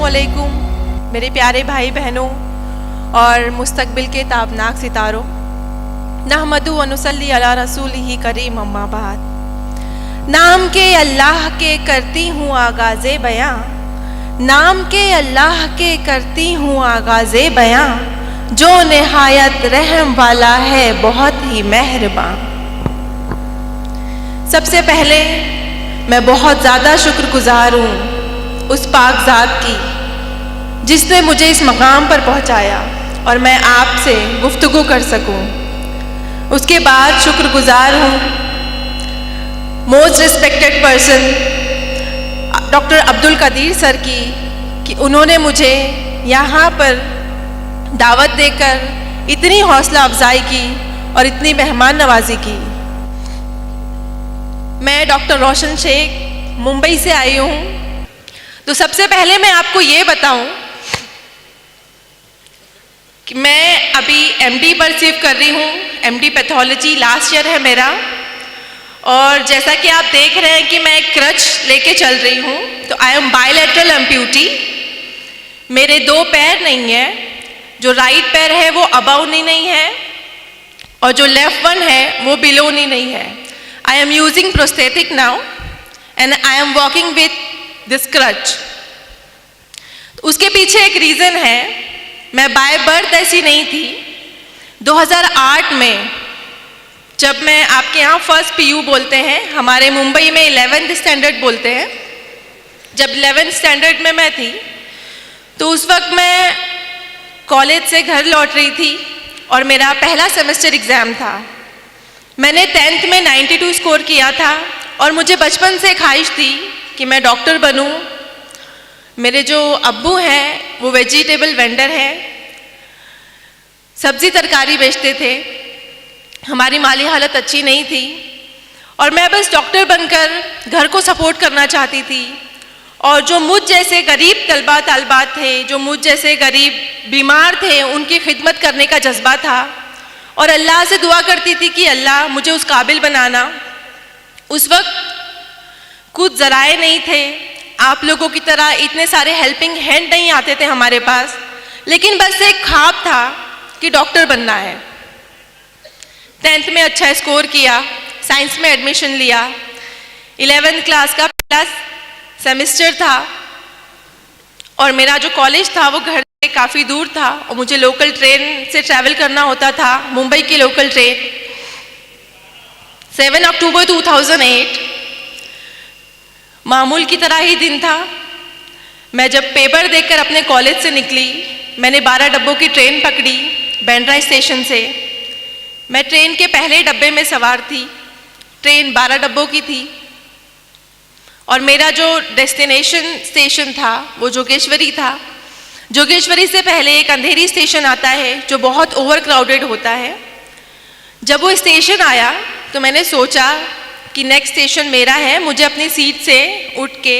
अस्सलामुअलैकुम मेरे प्यारे भाई बहनों और मुस्तकबिल के ताबनाक सितारों। नहमदु व नुसल्ली अला रसूलिही करीम अम्मा बाद। नाम के अल्लाह के करती हूँ आगाज़े बयां, नाम के अल्लाह के करती हूँ आगाज़े बयां, जो निहायत रहम वाला है बहुत ही मेहरबान। सबसे पहले मैं बहुत ज़्यादा शुक्रगुजार हूँ उस पाक ज़ात की जिसने मुझे इस मकाम पर पहुँचाया और मैं आपसे गुफ्तगू कर सकूँ। उसके बाद शुक्रगुजार हूँ most respected person doctor Abdul Qadeer sir की कि उन्होंने मुझे यहाँ पर दावत देकर इतनी हौसला अफजाई की और इतनी मेहमान नवाजी की। मैं डॉक्टर रोशन शेख मुंबई से आई हूँ। तो सबसे पहले मैं आपको ये बताऊं कि मैं अभी एमडी परसीव कर रही हूँ। एमडी पैथोलॉजी लास्ट ईयर है मेरा, और जैसा कि आप देख रहे हैं कि मैं क्रच लेके चल रही हूँ। तो आई एम बायलैटरल एम्प्यूटी। मेरे दो पैर नहीं है, जो राइट पैर है वो अबव नी नहीं है और जो लेफ्ट वन है वो बिलो नी नहीं है। I am using prosthetic now and I am walking with this crutch. उसके पीछे एक रीज़न है, मैं बाय बर्थ ऐसी नहीं थी। 2008 में जब मैं आपके यहाँ फर्स्ट पीयू बोलते हैं, हमारे मुंबई में 11th स्टैंडर्ड बोलते हैं, जब 11th स्टैंडर्ड में मैं थी तो उस वक्त मैं कॉलेज से घर लौट रही थी और मेरा पहला सेमेस्टर एग्ज़ाम था। मैंने 10th में 92 स्कोर किया था और मुझे बचपन से ख्वाहिश थी कि मैं डॉक्टर बनूं। मेरे जो अब्बू हैं वो वेजिटेबल वेंडर हैं, सब्ज़ी तरकारी बेचते थे। हमारी माली हालत अच्छी नहीं थी और मैं बस डॉक्टर बनकर घर को सपोर्ट करना चाहती थी। और जो मुझ जैसे गरीब तलबा तालबात थे, जो मुझ जैसे गरीब बीमार थे, उनकी खिदमत करने का जज्बा था और अल्लाह से दुआ करती थी कि अल्लाह मुझे उस काबिल बनाना। उस वक्त कुछ ज़राए नहीं थे, आप लोगों की तरह इतने सारे हेल्पिंग हैंड नहीं आते थे हमारे पास, लेकिन बस एक ख्वाब था कि डॉक्टर बनना है। 10th में अच्छा स्कोर किया, साइंस में एडमिशन लिया। 11th क्लास का पहला सेमेस्टर था और मेरा जो कॉलेज था वो घर से काफ़ी दूर था और मुझे लोकल ट्रेन से ट्रैवल करना होता था, मुंबई की लोकल ट्रेन। 7 अक्टूबर 2008 मामूल की तरह ही दिन था। मैं जब पेपर देखकर अपने कॉलेज से निकली, मैंने 12 डब्बों की ट्रेन पकड़ी बैंड्रा स्टेशन से। मैं ट्रेन के पहले डब्बे में सवार थी। ट्रेन 12 डब्बों की थी और मेरा जो डेस्टिनेशन स्टेशन था वो जोगेश्वरी था। जोगेश्वरी से पहले एक अंधेरी स्टेशन आता है जो बहुत ओवर क्राउडेड होता है। जब वो स्टेशन आया तो मैंने सोचा कि नेक्स्ट स्टेशन मेरा है, मुझे अपनी सीट से उठ के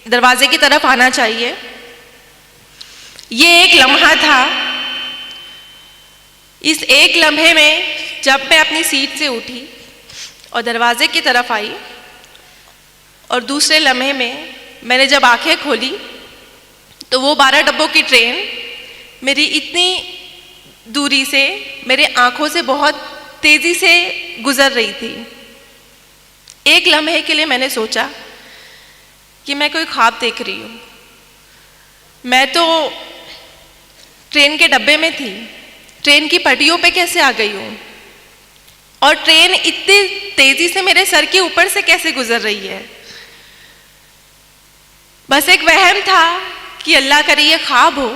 दरवाजे की तरफ आना चाहिए। ये एक लम्हा था। इस एक लम्हे में जब मैं अपनी सीट से उठी और दरवाजे की तरफ आई और दूसरे लम्हे में मैंने जब आंखें खोली तो वो 12 डब्बों की ट्रेन मेरी इतनी दूरी से, मेरे आंखों से बहुत तेज़ी से गुजर रही थी। एक लम्हे के लिए मैंने सोचा कि मैं कोई ख्वाब देख रही हूँ। मैं तो ट्रेन के डब्बे में थी, ट्रेन की पटरियों पे कैसे आ गई हूँ और ट्रेन इतनी तेज़ी से मेरे सर के ऊपर से कैसे गुजर रही है। बस एक वहम था कि अल्लाह करे ये ख्वाब हो,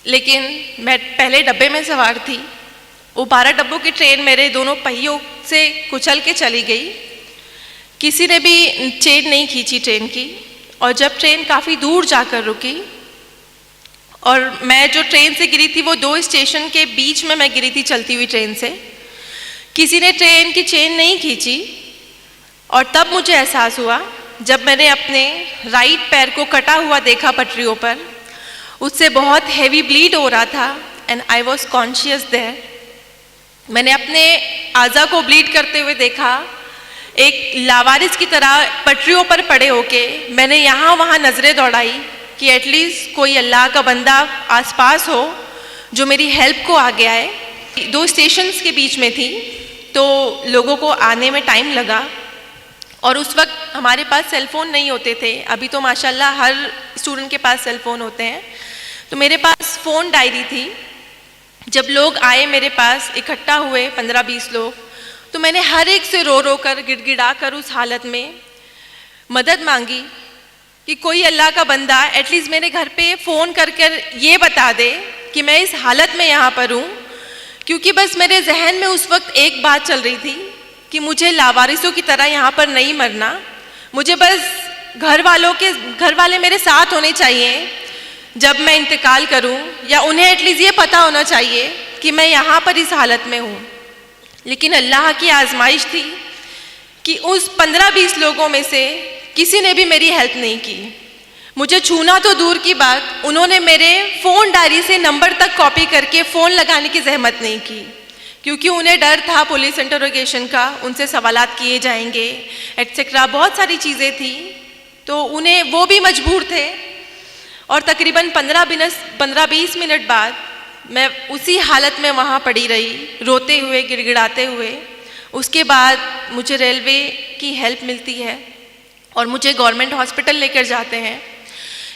लेकिन मैं पहले डब्बे में सवार थी। वो 12 डब्बों की ट्रेन मेरे दोनों पहियों से कुचल के चली गई। किसी ने भी चेन नहीं खींची ट्रेन की। और जब ट्रेन काफ़ी दूर जाकर रुकी और मैं जो ट्रेन से गिरी थी वो 2 स्टेशन के बीच में मैं गिरी थी चलती हुई ट्रेन से। किसी ने ट्रेन की चेन नहीं खींची और तब मुझे एहसास हुआ जब मैंने अपने राइट पैर को कटा हुआ देखा पटरियों पर। उससे बहुत हैवी ब्लीड हो रहा था and I was conscious there. मैंने अपने आज़ा को ब्लीड करते हुए देखा। एक लावारिस की तरह पटरियों पर पड़े होके मैंने यहाँ वहाँ नज़रें दौड़ाई कि एटलीस्ट कोई अल्लाह का बंदा आसपास हो जो मेरी हेल्प को आगे आए। 2 स्टेशंस के बीच में थी, तो लोगों को आने में टाइम लगा और उस वक्त हमारे पास सेलफ़ोन नहीं होते थे। अभी तो माशाल्लाह हर स्टूडेंट के पास सेलफ़ोन होते हैं। तो मेरे पास फ़ोन डायरी थी। जब लोग आए मेरे पास, इकट्ठा हुए 15-20 लोग, तो मैंने हर एक से रो रो कर, गिड़गिड़ा कर उस हालत में मदद मांगी कि कोई अल्लाह का बंदा एटलीस्ट मेरे घर पे फ़ोन कर कर ये बता दे कि मैं इस हालत में यहाँ पर हूँ। क्योंकि बस मेरे जहन में उस वक्त एक बात चल रही थी कि मुझे लावारिसों की तरह यहाँ पर नहीं मरना, मुझे बस घर वाले मेरे साथ होने चाहिए जब मैं इंतकाल करूं, या उन्हें एटलीस्ट ये पता होना चाहिए कि मैं यहाँ पर इस हालत में हूँ। लेकिन अल्लाह की आजमाइश थी कि उस 15-20 लोगों में से किसी ने भी मेरी हेल्प नहीं की। मुझे छूना तो दूर की बात, उन्होंने मेरे फ़ोन डायरी से नंबर तक कॉपी करके फ़ोन लगाने की जहमत नहीं की, क्योंकि उन्हें डर था पुलिस इंटरोगेशन का, उनसे सवालात किए जाएंगे एटसेट्रा, बहुत सारी चीज़ें थी। तो उन्हें वो भी मजबूर थे। और तकरीबन 15-20 मिनट बाद मैं उसी हालत में वहाँ पड़ी रही, रोते हुए, गिड़गिड़ाते हुए। उसके बाद मुझे रेलवे की हेल्प मिलती है और मुझे गवर्नमेंट हॉस्पिटल लेकर जाते हैं।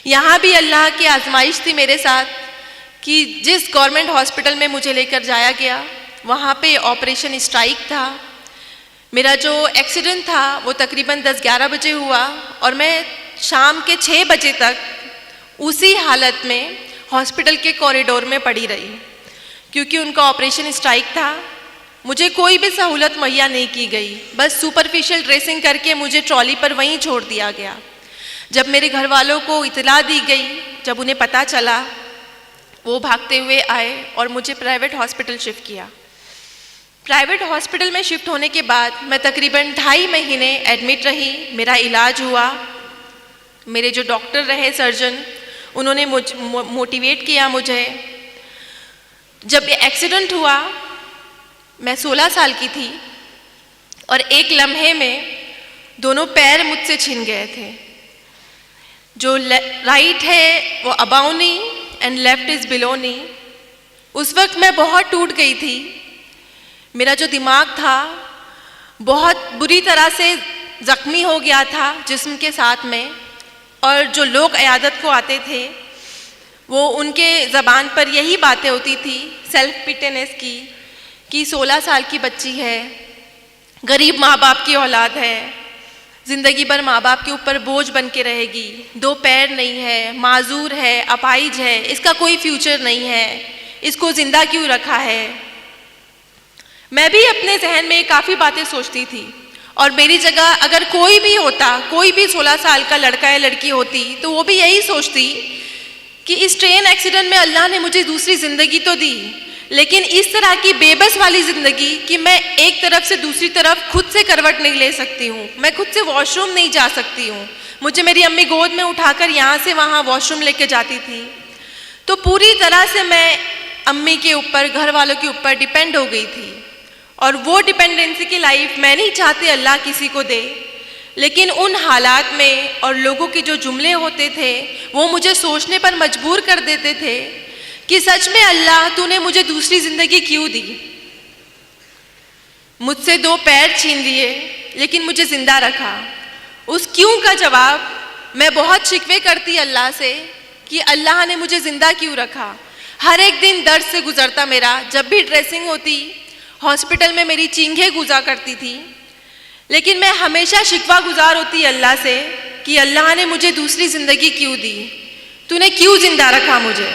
यहाँ भी अल्लाह की आजमाइश थी मेरे साथ कि जिस गवर्नमेंट हॉस्पिटल में मुझे लेकर जाया गया, वहाँ पे ऑपरेशन स्ट्राइक था। मेरा जो एक्सीडेंट था वो तकरीबन 10-11 बजे हुआ और मैं शाम के 6 बजे तक उसी हालत में हॉस्पिटल के कॉरिडोर में पड़ी रही, क्योंकि उनका ऑपरेशन स्ट्राइक था। मुझे कोई भी सहूलत मुहैया नहीं की गई, बस सुपरफिशियल ड्रेसिंग करके मुझे ट्रॉली पर वहीं छोड़ दिया गया। जब मेरे घर वालों को इतला दी गई, जब उन्हें पता चला, वो भागते हुए आए और मुझे प्राइवेट हॉस्पिटल शिफ्ट किया। प्राइवेट हॉस्पिटल में शिफ्ट होने के बाद मैं तकरीबन 2.5 महीने एडमिट रही। मेरा इलाज हुआ। मेरे जो डॉक्टर रहे, सर्जन, उन्होंने मोटिवेट किया मुझे। जब एक्सीडेंट हुआ, मैं 16 साल की थी और एक लम्हे में दोनों पैर मुझसे छिन गए थे। जो राइट है वो above knee and left is below knee. उस वक्त मैं बहुत टूट गई थी। मेरा जो दिमाग था बहुत बुरी तरह से ज़ख्मी हो गया था जिस्म के साथ में, और जो लोग इयादत को आते थे वो उनके ज़बान पर यही बातें होती थी सेल्फ पिटेनेस की, कि 16 साल की बच्ची है, गरीब माँ बाप की औलाद है, ज़िंदगी भर माँ बाप के ऊपर बोझ बन के रहेगी, 2 पैर नहीं है, माजूर है, अपाहिज है, इसका कोई फ्यूचर नहीं है, इसको ज़िंदा क्यों रखा है। मैं भी अपने जहन में काफ़ी बातें सोचती थी, और मेरी जगह अगर कोई भी होता, कोई भी 16 साल का लड़का या लड़की होती, तो वो भी यही सोचती कि इस ट्रेन एक्सीडेंट में अल्लाह ने मुझे दूसरी ज़िंदगी तो दी, लेकिन इस तरह की बेबस वाली ज़िंदगी कि मैं एक तरफ से दूसरी तरफ खुद से करवट नहीं ले सकती हूँ, मैं खुद से वॉशरूम नहीं जा सकती हूँ, मुझे मेरी अम्मी गोद में उठाकर यहाँ से वहाँ वॉशरूम लेके जाती थी। तो पूरी तरह से मैं अम्मी के ऊपर, घर वालों के ऊपर डिपेंड हो गई थी, और वो डिपेंडेंसी की लाइफ मैं नहीं चाहती अल्लाह किसी को दे। लेकिन उन हालात में और लोगों के जो जुमले होते थे वो मुझे सोचने पर मजबूर कर देते थे कि सच में अल्लाह तूने मुझे दूसरी ज़िंदगी क्यों दी। मुझसे 2 पैर छीन लिए लेकिन मुझे ज़िंदा रखा। उस क्यों का जवाब मैं बहुत शिकवे करती अल्लाह से कि अल्लाह ने मुझे ज़िंदा क्यों रखा। हर एक दिन दर्द से गुजरता मेरा। जब भी ड्रेसिंग होती, हॉस्पिटल में मेरी चींघें गुजा करती थी, लेकिन मैं हमेशा शिकवा गुजार होती अल्लाह से कि अल्लाह ने मुझे दूसरी ज़िंदगी क्यों दी, तूने क्यों ज़िंदा रखा मुझे।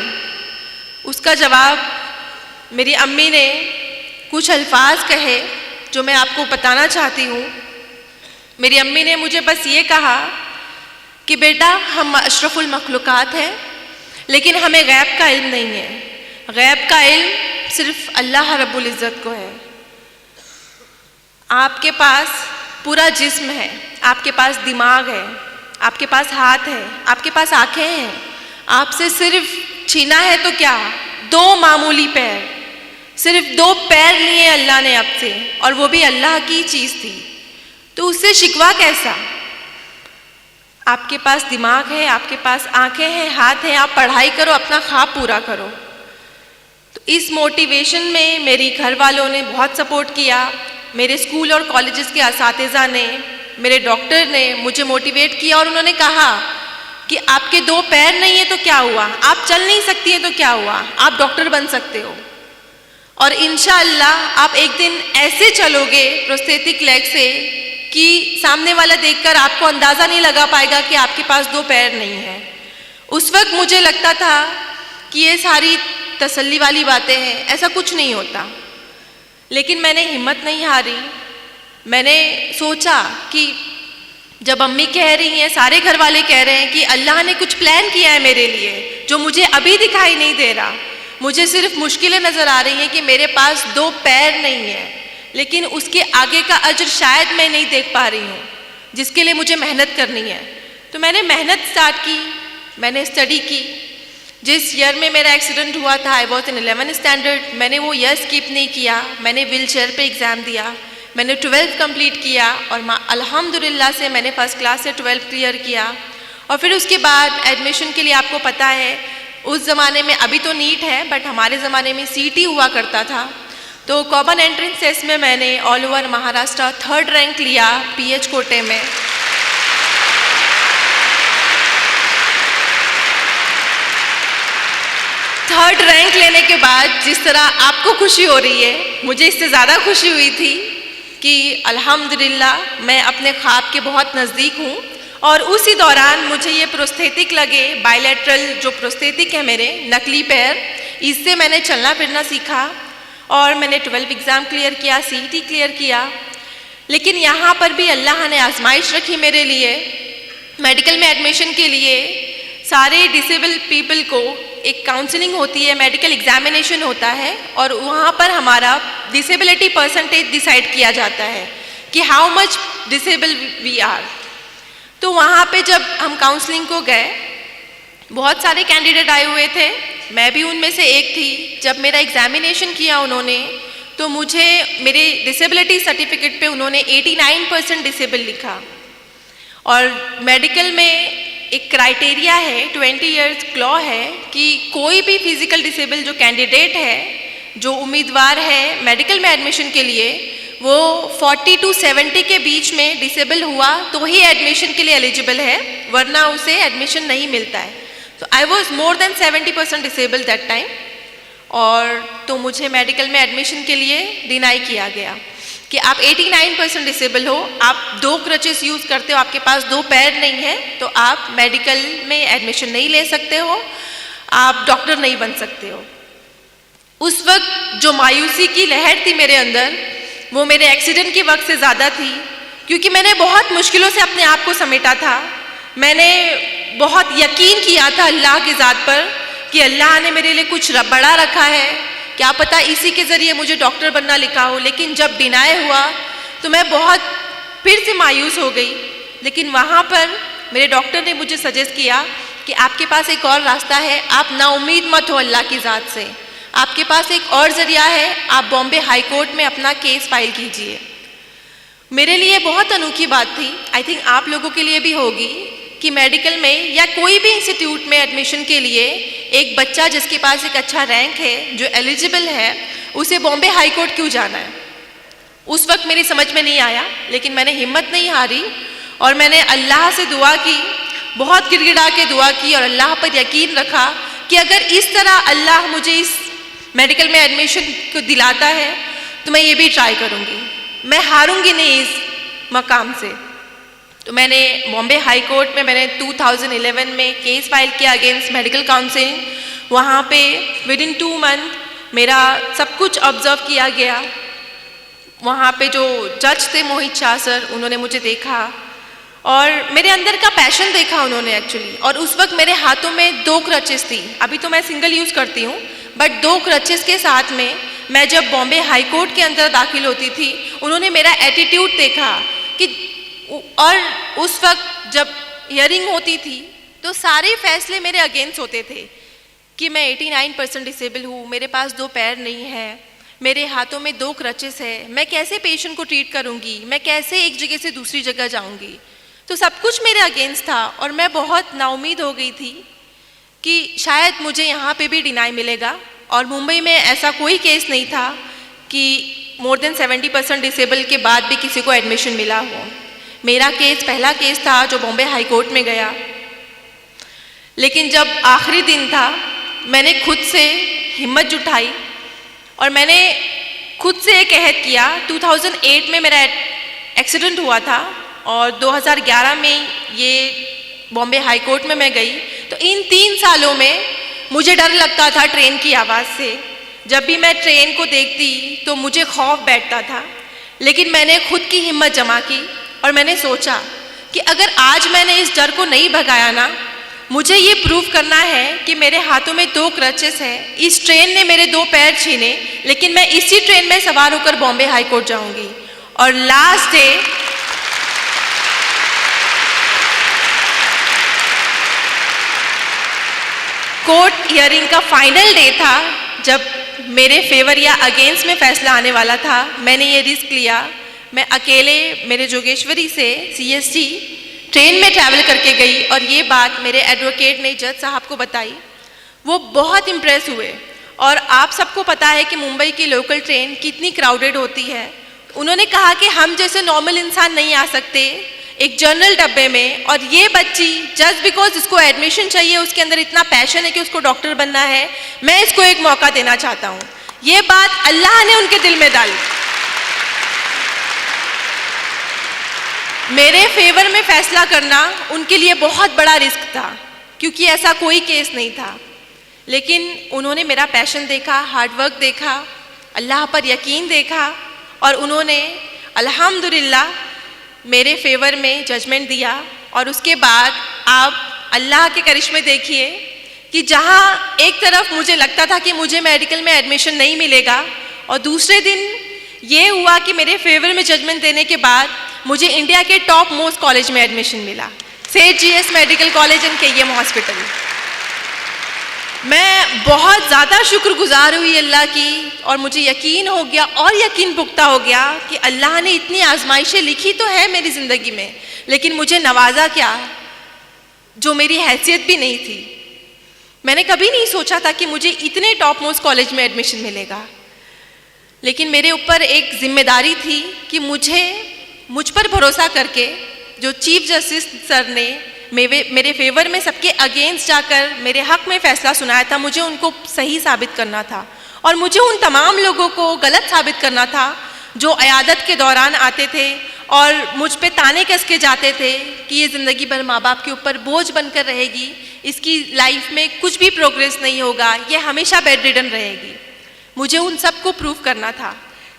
उसका जवाब मेरी अम्मी ने कुछ अल्फाज कहे जो मैं आपको बताना चाहती हूँ। मेरी अम्मी ने मुझे बस ये कहा कि बेटा, हम अशरफुल मखलूक़ात हैं, लेकिन हमें गैब का इल्म नहीं है। गैब का इल्म सिर्फ अल्लाह रब्बुल इज़्ज़त को है। आपके पास पूरा जिस्म है, आपके पास दिमाग है, आपके पास हाथ है, आपके पास आँखें हैं, आपसे सिर्फ छीना है तो क्या, 2 मामूली पैर, सिर्फ 2 पैर लिए अल्लाह ने आपसे, और वो भी अल्लाह की चीज़ थी, तो उससे शिकवा कैसा। आपके पास दिमाग है, आपके पास आंखें हैं, हाथ हैं, आप पढ़ाई करो, अपना ख्वाब पूरा करो। तो इस मोटिवेशन में मेरी घर वालों ने बहुत सपोर्ट किया, मेरे स्कूल और कॉलेजेस के असातिज़ा ने, मेरे डॉक्टर ने मुझे मोटिवेट किया और उन्होंने कहा कि आपके 2 पैर नहीं है तो क्या हुआ, आप चल नहीं सकती हैं तो क्या हुआ, आप डॉक्टर बन सकते हो और इंशाअल्लाह आप एक दिन ऐसे चलोगे प्रोस्थेटिक लेग से कि सामने वाला देखकर आपको अंदाज़ा नहीं लगा पाएगा कि आपके पास 2 पैर नहीं है। उस वक्त मुझे लगता था कि ये सारी तसल्ली वाली बातें हैं, ऐसा कुछ नहीं होता, लेकिन मैंने हिम्मत नहीं हारी। मैंने सोचा कि जब अम्मी कह रही हैं, सारे घर वाले कह रहे हैं कि अल्लाह ने कुछ प्लान किया है मेरे लिए जो मुझे अभी दिखाई नहीं दे रहा, मुझे सिर्फ मुश्किलें नज़र आ रही हैं कि मेरे पास 2 पैर नहीं है, लेकिन उसके आगे का अजर शायद मैं नहीं देख पा रही हूँ जिसके लिए मुझे मेहनत करनी है। तो मैंने मेहनत स्टार्ट की, मैंने स्टडी की। जिस ईयर में मेरा एक्सीडेंट हुआ था, I was in 11th standard, मैंने वो ईयर स्किप नहीं किया, मैंने व्हील चेयर पर एग्ज़ाम दिया, मैंने 12th कंप्लीट किया और अल्हम्दुलिल्लाह से मैंने फर्स्ट क्लास से 12th क्लियर किया। और फिर उसके बाद एडमिशन के लिए आपको पता है उस ज़माने में, अभी तो नीट है बट हमारे ज़माने में सीटी हुआ करता था, तो कॉमन एंट्रेंस टेस्ट में मैंने all over Maharashtra 3rd rank लिया पीएच कोटे में। थर्ड रैंक लेने के बाद जिस तरह आपको खुशी हो रही है, मुझे इससे ज़्यादा खुशी हुई थी कि अल्हम्दुलिल्लाह मैं अपने ख्वाब के बहुत नज़दीक हूँ। और उसी दौरान मुझे ये प्रोस्थेटिक लगे, बायलैटरल जो प्रोस्थेटिक है मेरे नकली पैर, इससे मैंने चलना फिरना सीखा और मैंने 12th एग्ज़ाम क्लियर किया, सीईटी क्लियर किया। लेकिन यहाँ पर भी अल्लाह ने आजमाइश रखी मेरे लिए। मेडिकल में एडमिशन के लिए सारे डिसेबल पीपल को एक काउंसलिंग होती है, मेडिकल एग्जामिनेशन होता है और वहाँ पर हमारा डिसेबिलिटी परसेंटेज डिसाइड किया जाता है कि how much disable we are. तो वहाँ पे जब हम काउंसलिंग को गए, बहुत सारे कैंडिडेट आए हुए थे, मैं भी उनमें से एक थी। जब मेरा एग्जामिनेशन किया उन्होंने, तो मुझे मेरे डिसेबिलिटी सर्टिफिकेट पे उन्होंने 89% डिसेबल लिखा। और मेडिकल में एक क्राइटेरिया है, 20 इयर्स लॉ है कि कोई भी फिजिकल डिसेबल जो कैंडिडेट है, जो उम्मीदवार है मेडिकल में एडमिशन के लिए, वो 40 to 70 के बीच में डिसेबल हुआ तो ही एडमिशन के लिए एलिजिबल है, वरना उसे एडमिशन नहीं मिलता है। तो I was more than 70% disable that time, और तो मुझे मेडिकल में एडमिशन के लिए डिनाई किया गया कि आप 89% डिसेबल हो, आप 2 क्रचेस यूज़ करते हो, आपके पास 2 पैर नहीं है, तो आप मेडिकल में एडमिशन नहीं ले सकते हो, आप डॉक्टर नहीं बन सकते हो। उस वक्त जो मायूसी की लहर थी मेरे अंदर, वो मेरे एक्सीडेंट के वक्त से ज़्यादा थी, क्योंकि मैंने बहुत मुश्किलों से अपने आप को समेटा था। मैंने बहुत यकीन किया था अल्लाह की ज़ात पर कि अल्लाह ने मेरे लिए कुछ बड़ा रखा है, क्या पता इसी के ज़रिए मुझे डॉक्टर बनना लिखा हो। लेकिन जब डिनाई हुआ तो मैं बहुत फिर से मायूस हो गई। लेकिन वहाँ पर मेरे डॉक्टर ने मुझे सजेस्ट किया कि आपके पास एक और रास्ता है, आप नाउम्मीद मत हो अल्लाह की ज़ात से, आपके पास एक और ज़रिया है, आप बॉम्बे हाई कोर्ट में अपना केस फाइल कीजिए। मेरे लिए बहुत अनोखी बात थी, आई थिंक आप लोगों के लिए भी होगी, कि मेडिकल में या कोई भी इंस्टीट्यूट में एडमिशन के लिए एक बच्चा जिसके पास एक अच्छा रैंक है, जो एलिजिबल है, उसे बॉम्बे हाई कोर्ट क्यों जाना है। उस वक्त मेरी समझ में नहीं आया, लेकिन मैंने हिम्मत नहीं हारी और मैंने अल्लाह से दुआ की, बहुत गिड़गिड़ा के दुआ की और अल्लाह पर यकीन रखा कि अगर इस तरह अल्लाह मुझे इस मेडिकल में एडमिशन को दिलाता है तो मैं ये भी ट्राई करूँगी, मैं हारूंगी नहीं इस मकाम से। तो मैंने बॉम्बे हाई कोर्ट में मैंने 2011 में केस फाइल किया अगेंस्ट मेडिकल काउंसिलिंग। वहाँ पे विदिन 2 मंथ मेरा सब कुछ ऑब्जर्व किया गया। वहाँ पे जो जज थे मोहित शाह सर, उन्होंने मुझे देखा और मेरे अंदर का पैशन देखा उन्होंने एक्चुअली। और उस वक्त मेरे हाथों में 2 क्रचेस थी, अभी तो मैं सिंगल यूज़ करती हूँ, बट 2 क्रचेस के साथ में मैं जब बॉम्बे हाई कोर्ट के अंदर दाखिल होती थी, उन्होंने मेरा एटीट्यूड देखा कि, और उस वक्त जब हियरिंग होती थी तो सारे फैसले मेरे अगेंस्ट होते थे कि मैं 89% डिसेबल हूँ, मेरे पास 2 पैर नहीं है, मेरे हाथों में 2 क्रचेस है, मैं कैसे पेशेंट को ट्रीट करूँगी, मैं कैसे एक जगह से दूसरी जगह जाऊँगी। तो सब कुछ मेरे अगेंस्ट था और मैं बहुत नाउमीद हो गई थी कि शायद मुझे यहाँ पे भी डिनाई मिलेगा। और मुंबई में ऐसा कोई केस नहीं था कि मोर देन 70% डिसेबल के बाद भी किसी को एडमिशन मिला हो। मेरा केस पहला केस था जो बॉम्बे हाई कोर्ट में गया। लेकिन जब आखिरी दिन था, मैंने खुद से हिम्मत जुटाई और मैंने खुद से एक अहद किया। 2008 में मेरा एक्सीडेंट हुआ था और 2011 में ये बॉम्बे हाई कोर्ट में मैं गई। तो इन 3 सालों में मुझे डर लगता था ट्रेन की आवाज़ से। जब भी मैं ट्रेन को देखती तो मुझे खौफ बैठता था। लेकिन मैंने खुद की हिम्मत जमा की और मैंने सोचा कि अगर आज मैंने इस डर को नहीं भगाया ना, मुझे ये प्रूव करना है कि मेरे हाथों में 2 क्रचेस हैं। इस ट्रेन ने मेरे 2 पैर छीने, लेकिन मैं इसी ट्रेन में सवार होकर बॉम्बे हाई कोर्ट जाऊंगी। और लास्ट डे कोर्ट हियरिंग का फाइनल डे था, जब मेरे फेवर या अगेंस्ट में फैसला आने वाला था। मैंने ये रिस्क लिया। मैं अकेले मेरे जोगेश्वरी से CST ट्रेन में ट्रैवल करके गई और ये बात मेरे एडवोकेट ने जज साहब को बताई। वो बहुत इम्प्रेस हुए। और आप सबको पता है कि मुंबई की लोकल ट्रेन कितनी क्राउडेड होती है। उन्होंने कहा कि हम जैसे नॉर्मल इंसान नहीं आ सकते एक जनरल डब्बे में, और ये बच्ची जस्ट बिकॉज इसको एडमिशन चाहिए, उसके अंदर इतना पैशन है कि उसको डॉक्टर बनना है, मैं इसको एक मौका देना चाहता हूँ। ये बात अल्लाह ने उनके दिल में डाली। मेरे फेवर में फैसला करना उनके लिए बहुत बड़ा रिस्क था, क्योंकि ऐसा कोई केस नहीं था। लेकिन उन्होंने मेरा पैशन देखा, हार्डवर्क देखा, अल्लाह पर यकीन देखा, और उन्होंने अल्हम्दुलिल्लाह मेरे फेवर में जजमेंट दिया। और उसके बाद आप अल्लाह के करिश्मे देखिए कि जहाँ एक तरफ मुझे लगता था कि मुझे मेडिकल में एडमिशन नहीं मिलेगा, और दूसरे दिन ये हुआ कि मेरे फेवर में जजमेंट देने के बाद मुझे इंडिया के टॉप मोस्ट कॉलेज में एडमिशन मिला, सेठ GS medical college and KEM hospital. मैं बहुत ज़्यादा शुक्रगुजार हुई अल्लाह की, और मुझे यकीन हो गया और यकीन पुख्ता हो गया कि अल्लाह ने इतनी आजमाइशें लिखी तो है मेरी ज़िंदगी में, लेकिन मुझे नवाजा क्या जो मेरी हैसियत भी नहीं थी। मैंने कभी नहीं सोचा था कि मुझे इतने टॉप मोस्ट कॉलेज में एडमिशन मिलेगा, लेकिन मेरे ऊपर एक जिम्मेदारी थी कि मुझ पर भरोसा करके जो चीफ जस्टिस सर ने मेरे फेवर में सबके अगेंस्ट जाकर मेरे हक में फैसला सुनाया था, मुझे उनको सही साबित करना था। और मुझे उन तमाम लोगों को गलत साबित करना था जो अयादत के दौरान आते थे और मुझ पे ताने कस के जाते थे कि ये ज़िंदगी भर माँ बाप के ऊपर बोझ बनकर रहेगी, इसकी लाइफ में कुछ भी प्रोग्रेस नहीं होगा, ये हमेशा बेड रिडन रहेगी। मुझे उन सबको प्रूव करना था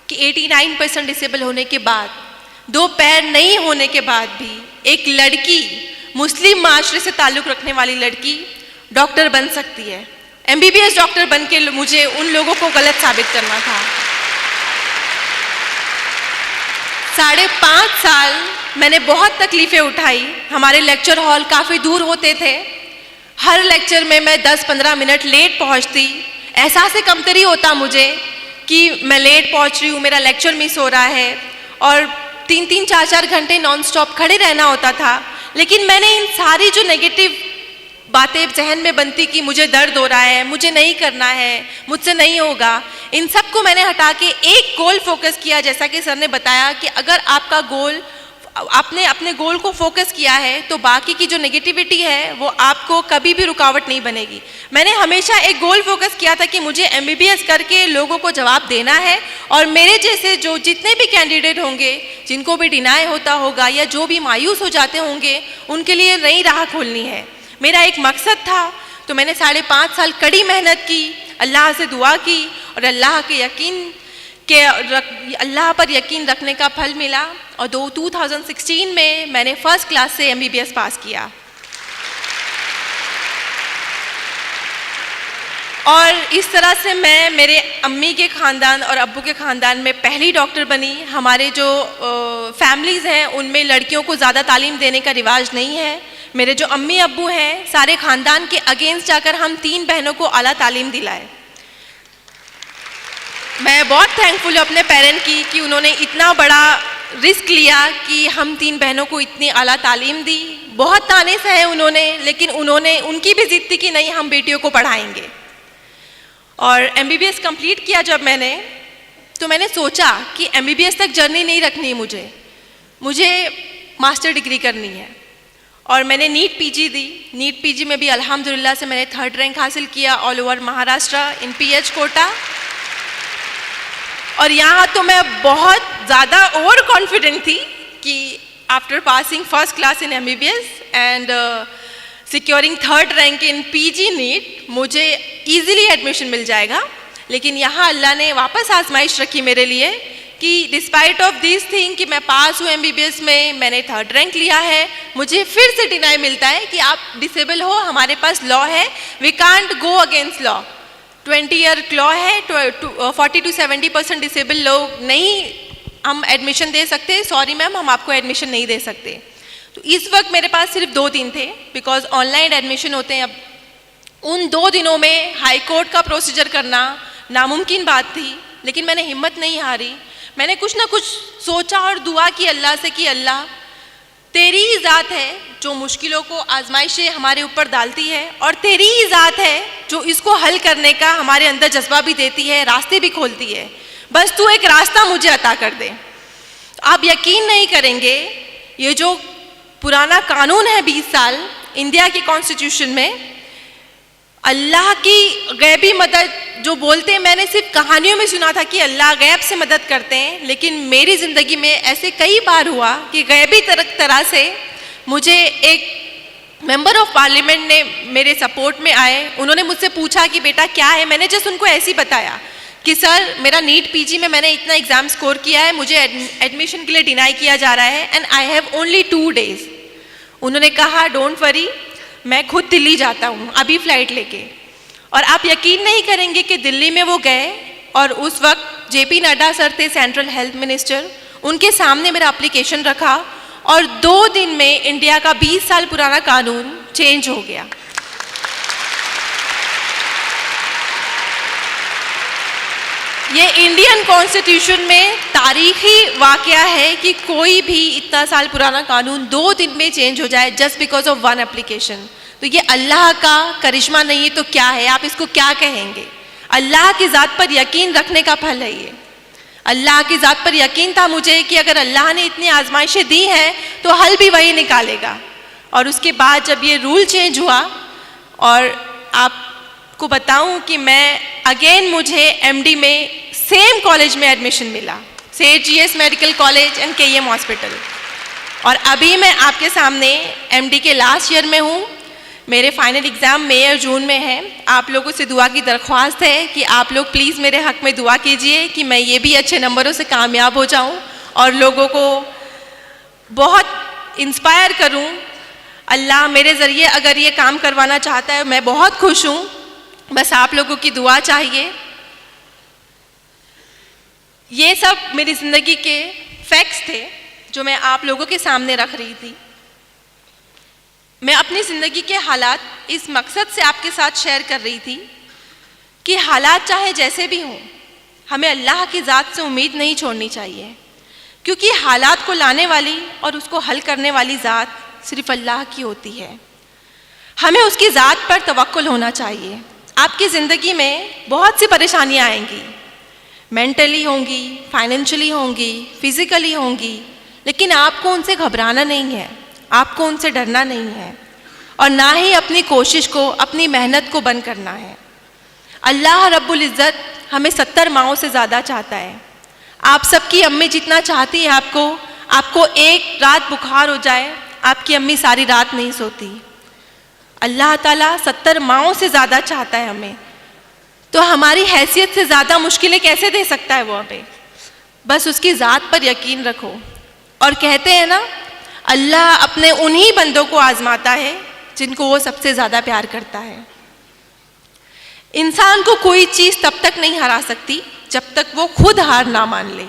कि 89% डिसेबल होने के बाद, 2 पैर नहीं होने के बाद भी एक लड़की, मुस्लिम माशरे से ताल्लुक़ रखने वाली लड़की डॉक्टर बन सकती है। MBBS डॉक्टर बन के मुझे उन लोगों को गलत साबित करना था। 5.5 साल मैंने बहुत तकलीफ़ें उठाई। हमारे लेक्चर हॉल काफ़ी दूर होते थे। हर लेक्चर में मैं 10-15 मिनट लेट पहुंचती। एहसास कमतरी होता मुझे कि मैं लेट पहुंच रही हूँ, मेरा लेक्चर मिस हो रहा है, और 3-3, 4-4 घंटे नॉन स्टॉप खड़े रहना होता था। लेकिन मैंने इन सारी जो नेगेटिव बातें जहन में बनती कि मुझे दर्द हो रहा है, मुझे नहीं करना है, मुझसे नहीं होगा, इन सब को मैंने हटा के एक गोल फोकस किया। जैसा कि सर ने बताया कि अगर आपका गोल, आपने अपने गोल को फोकस किया है तो बाकी की जो नेगेटिविटी है वो आपको कभी भी रुकावट नहीं बनेगी। मैंने हमेशा एक गोल फोकस किया था कि मुझे MBBS करके लोगों को जवाब देना है, और मेरे जैसे जो जितने भी कैंडिडेट होंगे, जिनको भी डिनाई होता होगा या जो भी मायूस हो जाते होंगे, उनके लिए नई राह खोलनी है। मेरा एक मकसद था। तो मैंने 5.5 साल कड़ी मेहनत की, अल्लाह से दुआ की, और अल्लाह पर यकीन रखने का फल मिला। और 2016 में मैंने फर्स्ट क्लास से MBBS पास किया। और इस तरह से मैं मेरे अम्मी के ख़ानदान और अब्बू के ख़ानदान में पहली डॉक्टर बनी। हमारे जो फैमिलीज़ हैं उनमें लड़कियों को ज़्यादा तालीम देने का रिवाज नहीं है। मेरे जो अम्मी अब्बू हैं, सारे ख़ानदान के अगेंस्ट जाकर हम 3 बहनों को आला तालीम दिलाए। मैं बहुत थैंकफुल हूँ अपने पेरेंट की कि उन्होंने इतना बड़ा रिस्क लिया कि हम 3 बहनों को इतनी आला तालीम दी, बहुत ताने सहे उन्होंने, लेकिन उन्होंने उनकी भी जिद थी कि नहीं हम बेटियों को पढ़ाएंगे। और MBBS कंप्लीट किया जब मैंने, तो मैंने सोचा कि MBBS तक जर्नी नहीं रखनी मुझे मास्टर डिग्री करनी है। और मैंने नीट PG दी। नीट PG में भी अल्हम्दुलिल्लाह से मैंने 3rd रैंक हासिल किया ऑल ओवर महाराष्ट्र इन PH कोटा। और यहाँ तो मैं बहुत ज़्यादा ओवर कॉन्फिडेंट थी कि after passing first class in MBBS and securing 3rd rank in PG NEET मुझे ईजिली एडमिशन मिल जाएगा। लेकिन यहाँ अल्लाह ने वापस आजमाइश रखी मेरे लिए कि डिस्पाइट ऑफ दिस थिंग कि मैं पास हूँ MBBS में, मैंने 3rd रैंक लिया है, मुझे फिर से डिनाई मिलता है कि आप डिसेबल हो, हमारे पास लॉ है, we can't go against law. 20 year law है, 40 to 70% डिसेबल लोग नहीं हम एडमिशन दे सकते, सॉरी मैम हम आपको एडमिशन नहीं दे सकते। तो इस वक्त मेरे पास सिर्फ 2 दिन थे, बिकॉज ऑनलाइन एडमिशन होते हैं। अब उन 2 दिनों में हाई कोर्ट का प्रोसीजर करना नामुमकिन बात थी, लेकिन मैंने हिम्मत नहीं हारी। मैंने कुछ ना कुछ सोचा और दुआ की अल्लाह से कि अल्लाह तेरी ही ज़ात है जो मुश्किलों को आजमाइशें हमारे ऊपर डालती है, और तेरी ही ज़ात है जो इसको हल करने का हमारे अंदर जज्बा भी देती है, रास्ते भी खोलती है। बस तू एक रास्ता मुझे अता कर दे। आप यकीन नहीं करेंगे, ये जो पुराना कानून है 20 साल इंडिया की कॉन्स्टिट्यूशन में, अल्लाह की गैबी मदद जो बोलते हैं, मैंने सिर्फ कहानियों में सुना था कि अल्लाह गैब से मदद करते हैं, लेकिन मेरी ज़िंदगी में ऐसे कई बार हुआ कि गैबी तरह से मुझे एक मेंबर ऑफ पार्लियामेंट ने मेरे सपोर्ट में आए। उन्होंने मुझसे पूछा कि बेटा क्या है, मैंने जस्ट उनको ऐसे ही बताया कि सर मेरा नीट PG में मैंने इतना एग्ज़ाम स्कोर किया है, मुझे एडमिशन के लिए डिनाई किया जा रहा है and I have only 2 days। उन्होंने कहा डोंट वरी, मैं खुद दिल्ली जाता हूँ अभी फ़्लाइट लेके। और आप यकीन नहीं करेंगे कि दिल्ली में वो गए और उस वक्त JP नड्डा सर थे सेंट्रल हेल्थ मिनिस्टर, उनके सामने मेरा एप्लीकेशन रखा और 2 दिन में इंडिया का 20 साल पुराना कानून चेंज हो गया। ये इंडियन कॉन्स्टिट्यूशन में तारीखी वाकया है कि कोई भी इतना साल पुराना कानून 2 दिन में चेंज हो जाए जस्ट बिकॉज ऑफ 1 एप्लीकेशन। तो ये अल्लाह का करिश्मा नहीं है तो क्या है, आप इसको क्या कहेंगे? अल्लाह की ज़ात पर यकीन रखने का फल है ये। अल्लाह की ज़ात पर यकीन था मुझे कि अगर अल्लाह ने इतनी आजमाइशें दी हैं तो हल भी वही निकालेगा। और उसके बाद जब ये रूल चेंज हुआ, और आपको बताऊं कि मैं अगेन मुझे MD में सेम कॉलेज में एडमिशन मिला, सेठ GS medical college and KEM hospital. और अभी मैं आपके सामने MD के लास्ट ईयर में हूँ। मेरे फाइनल एग्ज़ाम मई और जून में है। आप लोगों से दुआ की दरख्वास्त है कि आप लोग प्लीज़ मेरे हक़ में दुआ कीजिए कि मैं ये भी अच्छे नंबरों से कामयाब हो जाऊँ और लोगों को बहुत इंस्पायर करूँ। अल्लाह मेरे ज़रिए अगर ये काम करवाना चाहता है, मैं बहुत खुश हूँ, बस आप लोगों की दुआ चाहिए। ये सब मेरी ज़िंदगी के फैक्ट्स थे जो मैं आप लोगों के सामने रख रही थी। मैं अपनी ज़िंदगी के हालात इस मकसद से आपके साथ शेयर कर रही थी कि हालात चाहे जैसे भी हों, हमें अल्लाह की ज़ात से उम्मीद नहीं छोड़नी चाहिए, क्योंकि हालात को लाने वाली और उसको हल करने वाली ज़ात सिर्फ अल्लाह की होती है। हमें उसकी ज़ात पर तवक्कुल होना चाहिए। आपकी ज़िंदगी में बहुत सी परेशानियाँ आएंगी, मेंटली होंगी, फाइनेंशियली होंगी, फिज़िकली होंगी, लेकिन आपको उनसे घबराना नहीं है, आपको उनसे डरना नहीं है, और ना ही अपनी कोशिश को, अपनी मेहनत को बंद करना है। अल्लाह रब्बुल इज़्ज़त हमें 70 माओं से ज़्यादा चाहता है। आप सबकी अम्मी जितना चाहती है आपको एक रात बुखार हो जाए, आपकी अम्मी सारी रात नहीं सोती। अल्लाह ताला 70 माओं से ज़्यादा चाहता है हमें, तो हमारी हैसियत से ज़्यादा मुश्किलें कैसे दे सकता है वो हमें? बस उसकी ज़ात पर यकीन रखो। और कहते हैं ना, अल्लाह अपने उन्हीं बंदों को आजमाता है जिनको वो सबसे ज़्यादा प्यार करता है। इंसान को कोई चीज़ तब तक नहीं हरा सकती जब तक वो खुद हार ना मान ले।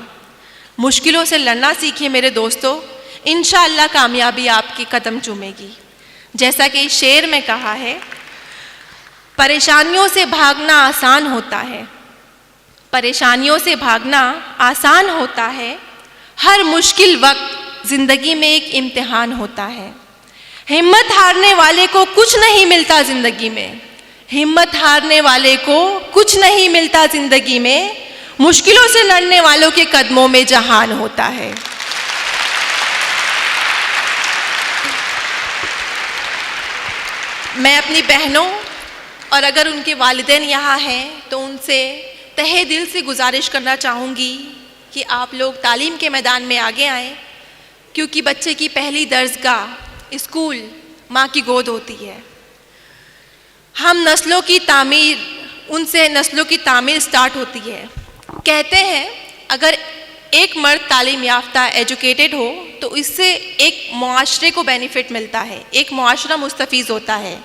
मुश्किलों से लड़ना सीखिए मेरे दोस्तों, इंशाअल्लाह कामयाबी आपकी कदम चूमेगी। जैसा कि शेर में कहा है, परेशानियों से भागना आसान होता है, परेशानियों से भागना आसान होता है, हर मुश्किल वक्त ज़िंदगी में एक इम्तिहान होता है। हिम्मत हारने वाले को कुछ नहीं मिलता ज़िंदगी में, हिम्मत हारने वाले को कुछ नहीं मिलता ज़िंदगी में, मुश्किलों से लड़ने वालों के कदमों में जहान होता है। मैं अपनी बहनों और अगर उनके वालिदैन यहाँ हैं तो उनसे तहे दिल से गुजारिश करना चाहूँगी कि आप लोग तालीम के मैदान में आगे आएँ, क्योंकि बच्चे की पहली दर्जगाह स्कूल माँ की गोद होती है। हम नस्लों की तामीर, उनसे नस्लों की तामीर स्टार्ट होती है। कहते हैं अगर एक मर्द तालीम याफ्ता एजुकेटेड हो तो इससे एक मुआशरे को बेनिफिट मिलता है, एक मुआशरा मुस्तफ़ीज़ होता है।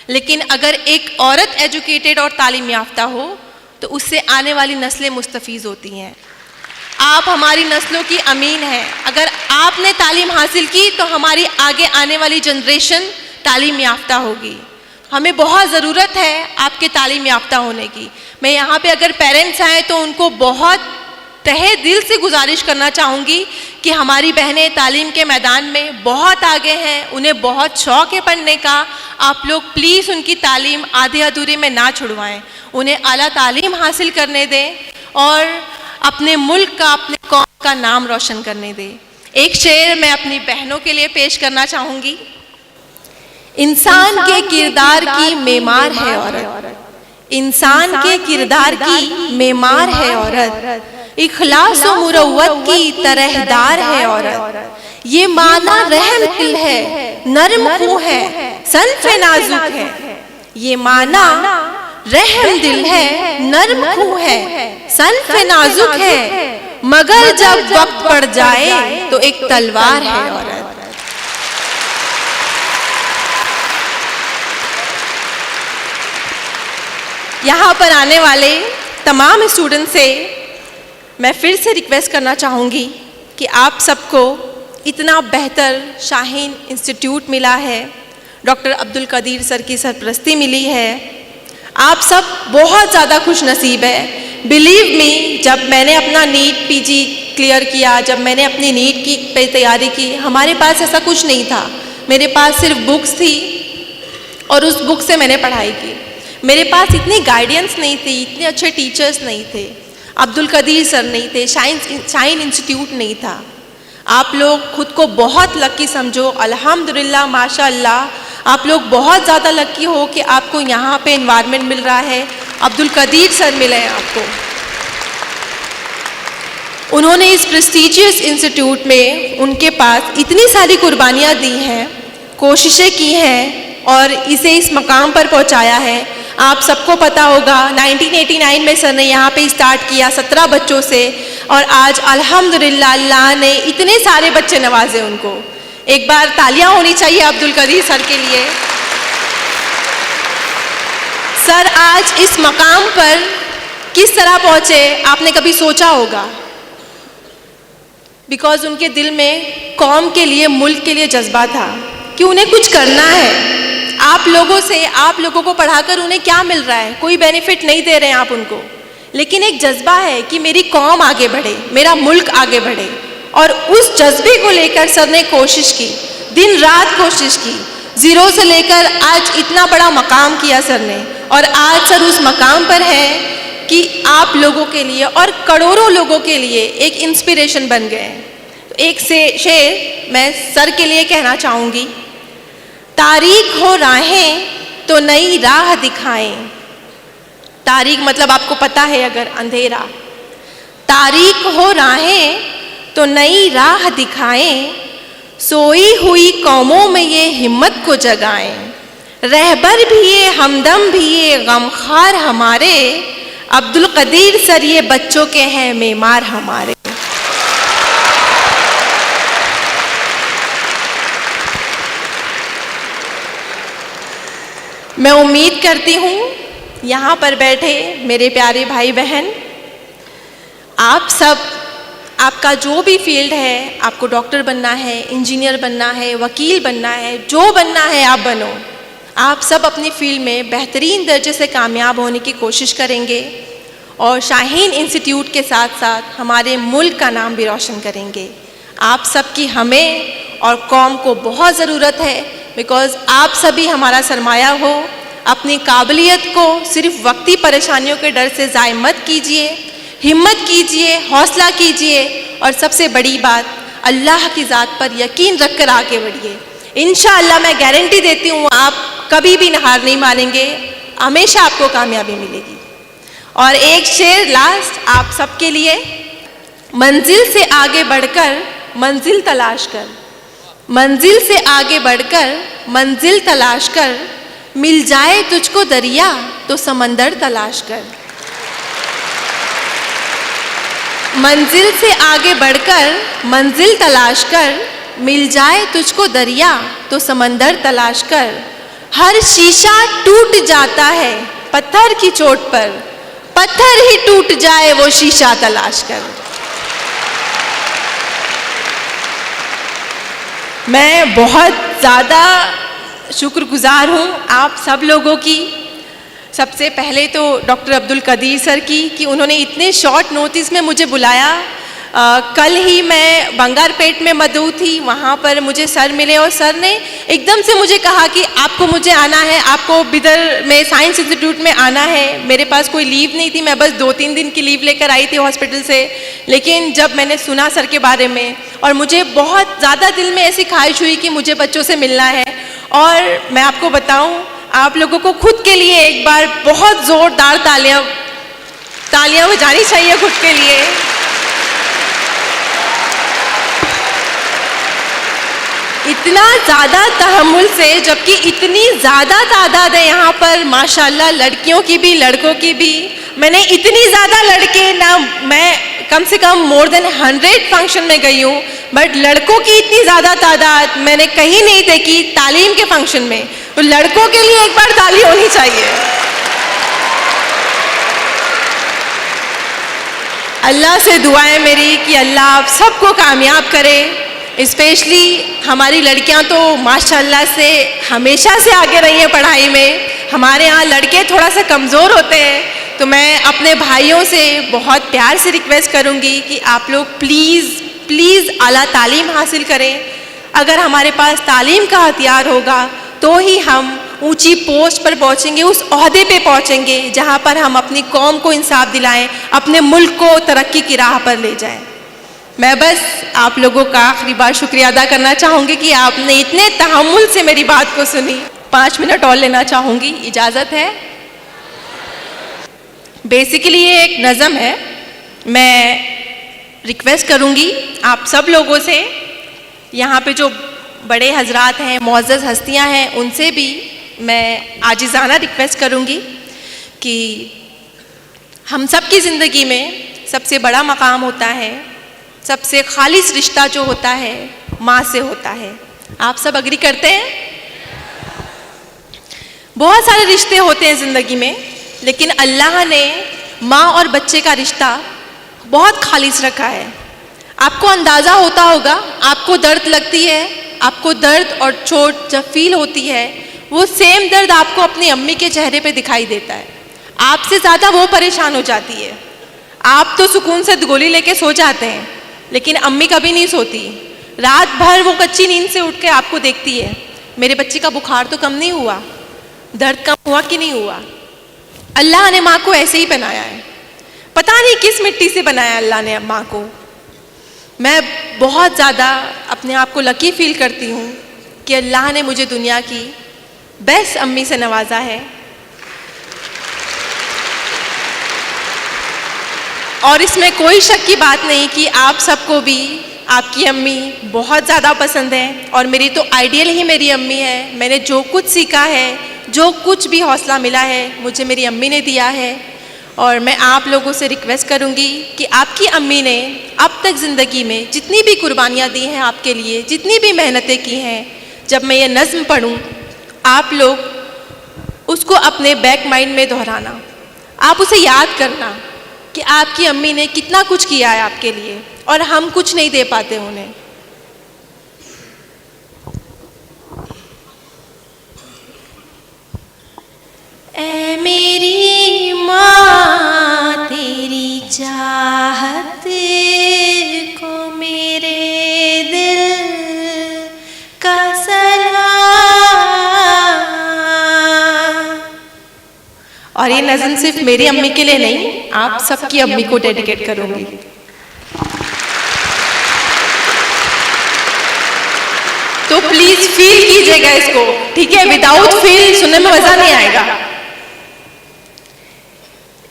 लेकिन अगर एक औरत एजुकेटेड और तालीम याफ्ता हो तो उससे आने वाली नस्लें मुस्तफ़ीज़ होती हैं। आप हमारी नस्लों की अमीन हैं। अगर आपने तालीम हासिल की तो हमारी आगे आने वाली जनरेशन तालीम याफ्ता होगी। हमें बहुत ज़रूरत है आपके तालीम याफ्ता होने की। मैं यहाँ पे अगर पेरेंट्स आए तो उनको बहुत तहे दिल से गुजारिश करना चाहूँगी कि हमारी बहनें तालीम के मैदान में बहुत आगे हैं, उन्हें बहुत शौक़ है पढ़ने का। आप लोग प्लीज़ उनकी तालीम आधे अधूरे में ना छुड़वाएं, उन्हें आला तालीम हासिल करने दें और अपने मुल्क का, अपने कौम का नाम रोशन करने दें। एक शेर मैं अपनी बहनों के लिए पेश करना चाहूँगी। इंसान के किरदार की मेमार है औरत, इंसान के किरदार की मेमार है औरत, इखलास और मुरव्वत की तरहदार है औरत। ये माना रहम दिल है, नरम खूं है, सन्फ़े नाजुक है। ये माना रहम दिल है, नरम खूं है, सन्फ़े नाजुक है, मगर जब वक्त पड़ जाए तो एक तलवार है औरत। यहाँ पर आने वाले तमाम स्टूडेंट से मैं फिर से रिक्वेस्ट करना चाहूँगी कि आप सबको इतना बेहतर शाहीन इंस्टीट्यूट मिला है, डॉक्टर अब्दुल कदीर सर की सरपरस्ती मिली है। आप सब बहुत ज़्यादा खुश नसीब है। बिलीव मी, जब मैंने अपना नीट पीजी क्लियर किया, जब मैंने अपनी नीट की पे तैयारी की, हमारे पास ऐसा कुछ नहीं था। मेरे पास सिर्फ बुक्स थी और उस बुक से मैंने पढ़ाई की। मेरे पास इतनी गाइडेंस नहीं थी, इतने अच्छे टीचर्स नहीं थे, अब्दुल कदीर सर नहीं थे, शाहीन इंस्टीट्यूट नहीं था। आप लोग खुद को बहुत लकी समझो, अल्हम्दुलिल्लाह माशाअल्लाह आप लोग बहुत ज़्यादा लकी हो कि आपको यहाँ पे एनवायरनमेंट मिल रहा है। अब्दुल कदीर सर मिले हैं आपको। उन्होंने इस प्रेस्टीजियस इंस्टीट्यूट में उनके पास इतनी सारी कुर्बानियाँ दी हैं, कोशिशें की हैं और इसे इस मकाम पर पहुँचाया है। आप सबको पता होगा 1989 में सर ने यहाँ पे स्टार्ट किया 17 बच्चों से और आज अल्हम्दुलिल्लाह अल्लाह ने इतने सारे बच्चे नवाजे उनको। एक बार तालियां होनी चाहिए अब्दुल कदीर सर के लिए। सर आज इस मकाम पर किस तरह पहुँचे आपने कभी सोचा होगा? बिकॉज उनके दिल में कौम के लिए, मुल्क के लिए जज्बा था कि उन्हें कुछ करना है। आप लोगों से, आप लोगों को पढ़ाकर उन्हें क्या मिल रहा है? कोई बेनिफिट नहीं दे रहे हैं आप उनको, लेकिन एक जज्बा है कि मेरी कौम आगे बढ़े, मेरा मुल्क आगे बढ़े। और उस जज्बे को लेकर सर ने कोशिश की, दिन रात कोशिश की, ज़ीरो से लेकर आज इतना बड़ा मकाम किया सर ने। और आज सर उस मकाम पर है कि आप लोगों के लिए और करोड़ों लोगों के लिए एक इंस्पिरेशन बन गए हैं। तो एक से शेर मैं सर के लिए कहना चाहूँगी। तारीख हो राहें तो नई राह दिखाएं। तारीख मतलब आपको पता है अगर अंधेरा। तारीख हो राहें तो नई राह दिखाएं, सोई हुई कौमों में ये हिम्मत को जगाएं। रहबर भी ये, हमदम भी ये, गमखार हमारे, अब्दुल कदीर सर ये बच्चों के हैं मेमार हमारे। मैं उम्मीद करती हूँ यहाँ पर बैठे मेरे प्यारे भाई बहन, आप सब, आपका जो भी फील्ड है, आपको डॉक्टर बनना है, इंजीनियर बनना है, वकील बनना है, जो बनना है आप बनो। आप सब अपनी फील्ड में बेहतरीन दर्जे से कामयाब होने की कोशिश करेंगे और शाहीन इंस्टीट्यूट के साथ साथ हमारे मुल्क का नाम भी रोशन करेंगे। आप सबकी हमें और कौम को बहुत ज़रूरत है, बिकॉज़ आप सभी हमारा सरमाया हो। अपनी काबिलियत को सिर्फ वक्ती परेशानियों के डर से ज़ाय मत कीजिए, हिम्मत कीजिए, हौसला कीजिए और सबसे बड़ी बात, अल्लाह की ज़ात पर यकीन रख कर आगे बढ़िए। इंशाअल्लाह मैं गारंटी देती हूँ आप कभी भी हार नहीं मानेंगे, हमेशा आपको कामयाबी मिलेगी। और एक शेर लास्ट आप सबके लिए, मंजिल से आगे बढ़कर मंजिल तलाश कर, मंजिल से आगे बढ़कर मंजिल तलाश कर, मिल जाए तुझको दरिया तो समंदर तलाश कर। मंजिल से आगे बढ़कर मंजिल तलाश कर, मिल जाए तुझको दरिया तो समंदर तलाश कर। हर शीशा टूट जाता है पत्थर की चोट पर, पत्थर ही टूट जाए वो शीशा तलाश कर। मैं बहुत ज़्यादा शुक्रगुजार हूँ आप सब लोगों की। सबसे पहले तो डॉक्टर अब्दुल कदीर सर की कि उन्होंने इतने शॉर्ट नोटिस में मुझे बुलाया। कल ही मैं बंगारपेट में मदऊ थी, वहाँ पर मुझे सर मिले और सर ने एकदम से मुझे कहा कि आपको मुझे आना है, आपको बिदर में साइंस इंस्टीट्यूट में आना है। मेरे पास कोई लीव नहीं थी, मैं बस 2-3 दिन की लीव लेकर आई थी हॉस्पिटल से। लेकिन जब मैंने सुना सर के बारे में और मुझे बहुत ज़्यादा दिल में ऐसी ख्वाहिश हुई कि मुझे बच्चों से मिलना है। और मैं आपको बताऊं, आप लोगों को खुद के लिए एक बार बहुत ज़ोरदार तालियां बजानी चाहिए खुद के लिए। इतना ज़्यादा तहम्मुल से, जबकि इतनी ज़्यादा तादाद है यहाँ पर माशाल्लाह, लड़कियों की भी लड़कों की भी। मैंने इतनी ज़्यादा लड़के ना, मैं कम से कम मोर देन 100 फंक्शन में गई हूँ, बट लड़कों की इतनी ज़्यादा तादाद मैंने कहीं नहीं देखी तालीम के फंक्शन में। तो लड़कों के लिए एक बार ताली होनी चाहिए। अल्लाह से दुआ है मेरी कि अल्लाह आप सबको कामयाब करे। स्पेशली हमारी लड़कियां तो माशाल्लाह से हमेशा से आगे रही हैं पढ़ाई में। हमारे यहाँ लड़के थोड़ा सा कमज़ोर होते हैं, तो मैं अपने भाइयों से बहुत प्यार से रिक्वेस्ट करूँगी कि आप लोग प्लीज़ आला तालीम हासिल करें। अगर हमारे पास तालीम का हथियार होगा तो ही हम ऊंची पोस्ट पर पहुंचेंगे, उस ओहदे पे पहुंचेंगे जहां पर हम अपनी कौम को इंसाफ दिलाएं, अपने मुल्क को तरक्की की राह पर ले जाएं। मैं बस आप लोगों का आखिरी बार शुक्रिया अदा करना चाहूँगी कि आपने इतने तहम्मुल से मेरी बात को सुनी। 5 मिनट और लेना चाहूँगी, इजाज़त है? बेसिकली ये एक नज़म है। मैं रिक्वेस्ट करूँगी आप सब लोगों से, यहाँ पे जो बड़े हजरात हैं, मुअज़्ज़ज़ हस्तियाँ हैं, उनसे भी मैं आजिज़ाना रिक्वेस्ट करूँगी कि हम सब की ज़िंदगी में सबसे बड़ा मकाम होता है, सबसे खालिस रिश्ता जो होता है माँ से होता है। आप सब अग्री करते हैं? बहुत सारे रिश्ते होते हैं ज़िंदगी में, लेकिन अल्लाह ने माँ और बच्चे का रिश्ता बहुत खालिस रखा है। आपको अंदाज़ा होता होगा, आपको दर्द लगती है, आपको दर्द और चोट जब फील होती है, वो सेम दर्द आपको अपनी अम्मी के चेहरे पे दिखाई देता है। आपसे ज़्यादा वो परेशान हो जाती है। आप तो सुकून से गोली लेके सो जाते हैं, लेकिन अम्मी कभी नहीं सोती। रात भर वो कच्ची नींद से उठ के आपको देखती है, मेरे बच्चे का बुखार तो कम नहीं हुआ, दर्द कम हुआ कि नहीं हुआ। अल्लाह ने माँ को ऐसे ही बनाया है, पता नहीं किस मिट्टी से बनाया अल्लाह ने माँ को। मैं बहुत ज़्यादा अपने आप को लकी फील करती हूँ कि अल्लाह ने मुझे दुनिया की बेस्ट अम्मी से नवाजा है। और इसमें कोई शक की बात नहीं कि आप सबको भी आपकी अम्मी बहुत ज़्यादा पसंद है, और मेरी तो आइडियल ही मेरी अम्मी है। मैंने जो कुछ सीखा है, जो कुछ भी हौसला मिला है, मुझे मेरी अम्मी ने दिया है। और मैं आप लोगों से रिक्वेस्ट करूंगी कि आपकी अम्मी ने अब तक ज़िंदगी में जितनी भी कुर्बानियाँ दी हैं आपके लिए, जितनी भी मेहनतें की हैं, जब मैं ये नज़्म पढ़ूं आप लोग उसको अपने बैक माइंड में दोहराना, आप उसे याद करना कि आपकी अम्मी ने कितना कुछ किया है आपके लिए और हम कुछ नहीं दे पाते उन्हें। ऐ मेरी तेरी चाहत को मेरे और ये नज़म सिर्फ मेरी अम्मी के लिए नहीं, आप सबकी अम्मी को डेडिकेट करूंगी। तो प्लीज फील कीजिएगा इसको, ठीक है? विदाउट फील सुनने में मजा नहीं आएगा।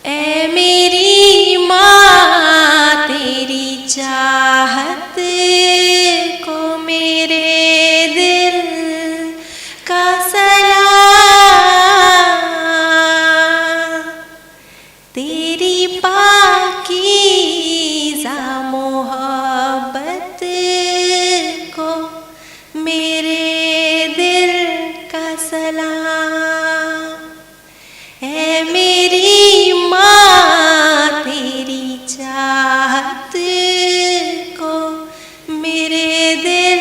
ऐ मेरी माँ तेरी चाहत को मेरे दिल का सलाम, तेरी पाकीज़ा मोहब्बत को मेरे दिल का सलाम। ऐ मेरी माँ तेरी चाहत को मेरे दिल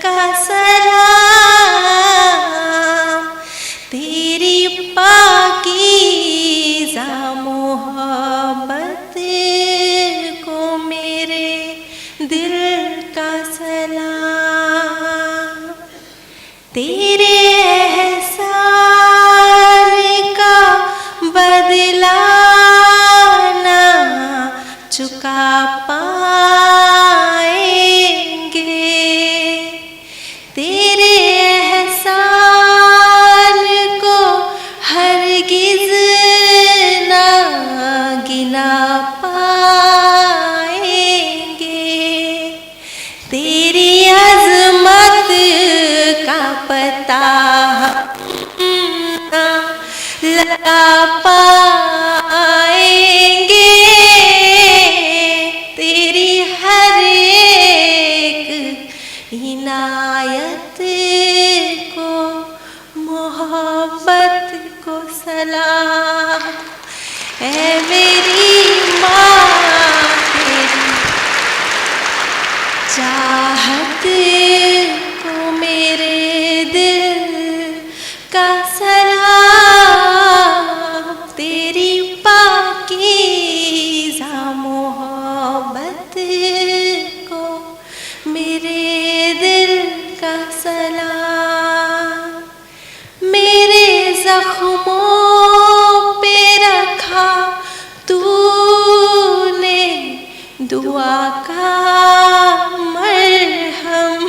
का सलाम, तेरी पाकीज़ा मोहब्बत को मेरे दिल का सलाम। तेरे एहसान का बदला ना चुका पाएंगे, तेरे एहसान को हरगिज़ ना गिना पाएंगे, तेरी अज़मत का पता ना लगा पाएंगे, तेरी हर एक इनायत को मोहब्बत को सलाम। ऐ मेरी माँ तेरी चाहत को मेरे दिल का सलाम, तेरी पाकीज़ा मोहब्बत को मेरे दिल का सलाम। मेरे ज़ख्मों पे रखा तूने दुआ का मरहम,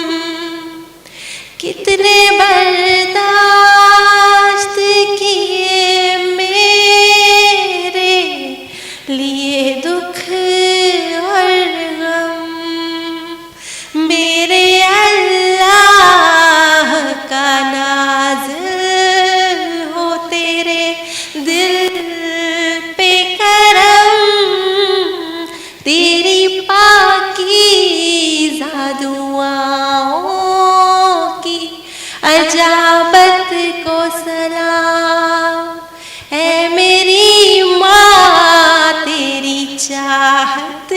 कितने बर्दाश्त किए मेरे लिए दुख और गम, मेरे अल्लाह का नाज़िल हो तेरे दिल पे करम, तेरी पाकीज़ा दुआओं की अजाबत को सलाम। ऐ मेरी माँ तेरी चाहत